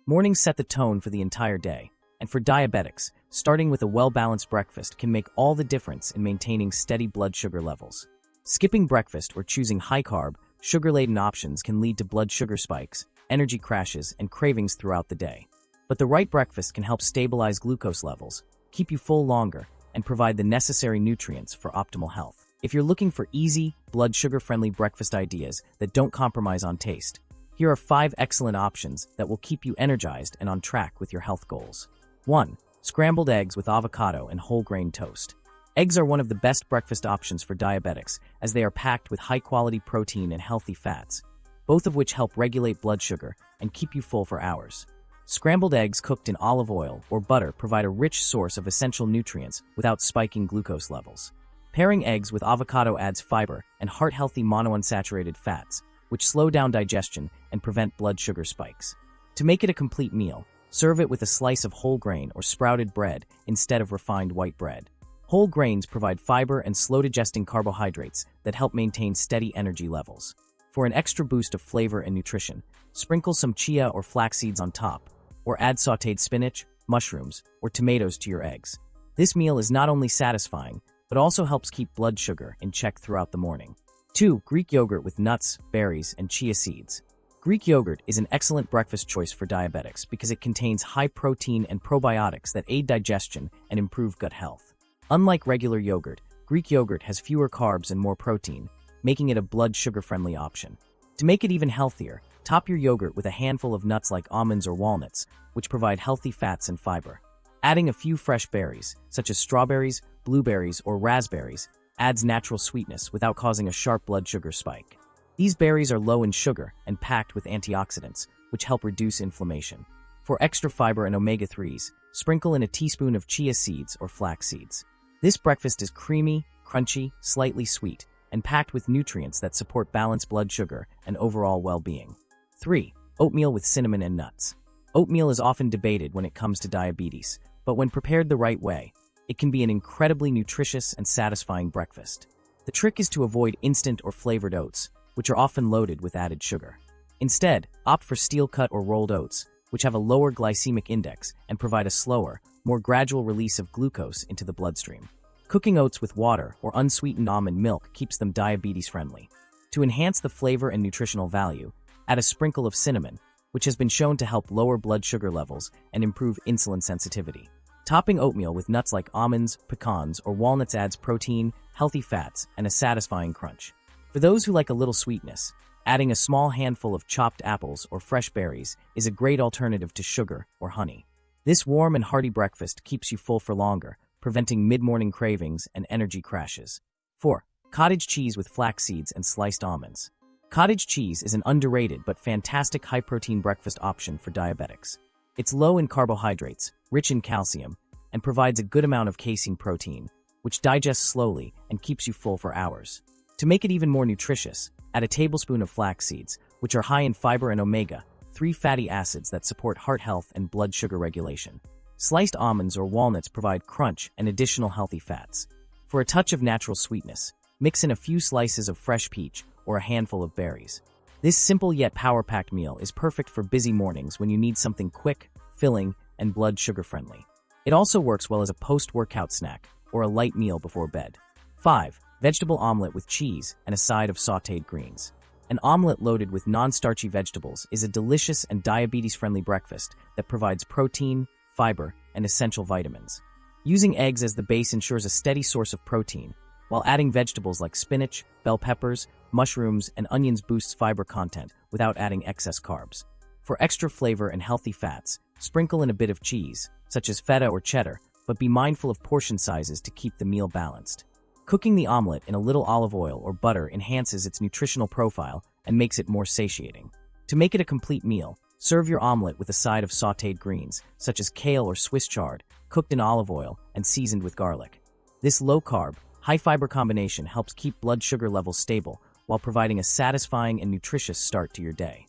Mornings set the tone for the entire day, and for diabetics, starting with a well-balanced breakfast can make all the difference in maintaining steady blood sugar levels. Skipping breakfast or choosing high-carb, sugar-laden options can lead to blood sugar spikes, energy crashes, and cravings throughout the day. But the right breakfast can help stabilize glucose levels, keep you full longer, and provide the necessary nutrients for optimal health. If you're looking for easy, blood sugar-friendly breakfast ideas that don't compromise on taste, here are 5 excellent options that will keep you energized and on track with your health goals. 1. Scrambled eggs with avocado and whole grain toast. Eggs are one of the best breakfast options for diabetics as they are packed with high-quality protein and healthy fats, both of which help regulate blood sugar and keep you full for hours. Scrambled eggs cooked in olive oil or butter provide a rich source of essential nutrients without spiking glucose levels. Pairing eggs with avocado adds fiber and heart-healthy monounsaturated fats, which slow down digestion and prevent blood sugar spikes. To make it a complete meal, serve it with a slice of whole grain or sprouted bread instead of refined white bread. Whole grains provide fiber and slow-digesting carbohydrates that help maintain steady energy levels. For an extra boost of flavor and nutrition, sprinkle some chia or flax seeds on top, or add sautéed spinach, mushrooms, or tomatoes to your eggs. This meal is not only satisfying, but also helps keep blood sugar in check throughout the morning. 2. Greek yogurt with nuts, berries, and chia seeds. Greek yogurt is an excellent breakfast choice for diabetics because it contains high protein and probiotics that aid digestion and improve gut health. Unlike regular yogurt, Greek yogurt has fewer carbs and more protein, making it a blood sugar-friendly option. To make it even healthier, top your yogurt with a handful of nuts like almonds or walnuts, which provide healthy fats and fiber. Adding a few fresh berries, such as strawberries, blueberries, or raspberries, adds natural sweetness without causing a sharp blood sugar spike. These berries are low in sugar and packed with antioxidants, which help reduce inflammation. For extra fiber and omega-3s, sprinkle in a teaspoon of chia seeds or flax seeds. This breakfast is creamy, crunchy, slightly sweet, and packed with nutrients that support balanced blood sugar and overall well-being. 3. Oatmeal with cinnamon and nuts. Oatmeal is often debated when it comes to diabetes, but when prepared the right way, it can be an incredibly nutritious and satisfying breakfast. The trick is to avoid instant or flavored oats, which are often loaded with added sugar. Instead, opt for steel-cut or rolled oats, which have a lower glycemic index and provide a slower, more gradual release of glucose into the bloodstream. Cooking oats with water or unsweetened almond milk keeps them diabetes-friendly. To enhance the flavor and nutritional value, add a sprinkle of cinnamon, which has been shown to help lower blood sugar levels and improve insulin sensitivity. Topping oatmeal with nuts like almonds, pecans, or walnuts adds protein, healthy fats, and a satisfying crunch. For those who like a little sweetness, adding a small handful of chopped apples or fresh berries is a great alternative to sugar or honey. This warm and hearty breakfast keeps you full for longer, preventing mid-morning cravings and energy crashes. 4. Cottage cheese with flax seeds and sliced almonds. Cottage cheese is an underrated but fantastic high-protein breakfast option for diabetics. It's low in carbohydrates, rich in calcium, and provides a good amount of casein protein, which digests slowly and keeps you full for hours. To make it even more nutritious, add a tablespoon of flax seeds, which are high in fiber and omega-3 fatty acids that support heart health and blood sugar regulation. Sliced almonds or walnuts provide crunch and additional healthy fats. For a touch of natural sweetness, mix in a few slices of fresh peach or a handful of berries. This simple yet power-packed meal is perfect for busy mornings when you need something quick, filling, and blood sugar-friendly. It also works well as a post-workout snack or a light meal before bed. 5. Vegetable omelet with cheese and a side of sautéed greens. An omelet loaded with non-starchy vegetables is a delicious and diabetes-friendly breakfast that provides protein, fiber, and essential vitamins. Using eggs as the base ensures a steady source of protein, while adding vegetables like spinach, bell peppers, mushrooms, and onions boosts fiber content without adding excess carbs. For extra flavor and healthy fats, sprinkle in a bit of cheese, such as feta or cheddar, but be mindful of portion sizes to keep the meal balanced. Cooking the omelet in a little olive oil or butter enhances its nutritional profile and makes it more satiating. To make it a complete meal, serve your omelet with a side of sautéed greens, such as kale or Swiss chard, cooked in olive oil and seasoned with garlic. This low-carb, high-fiber combination helps keep blood sugar levels stable while providing a satisfying and nutritious start to your day.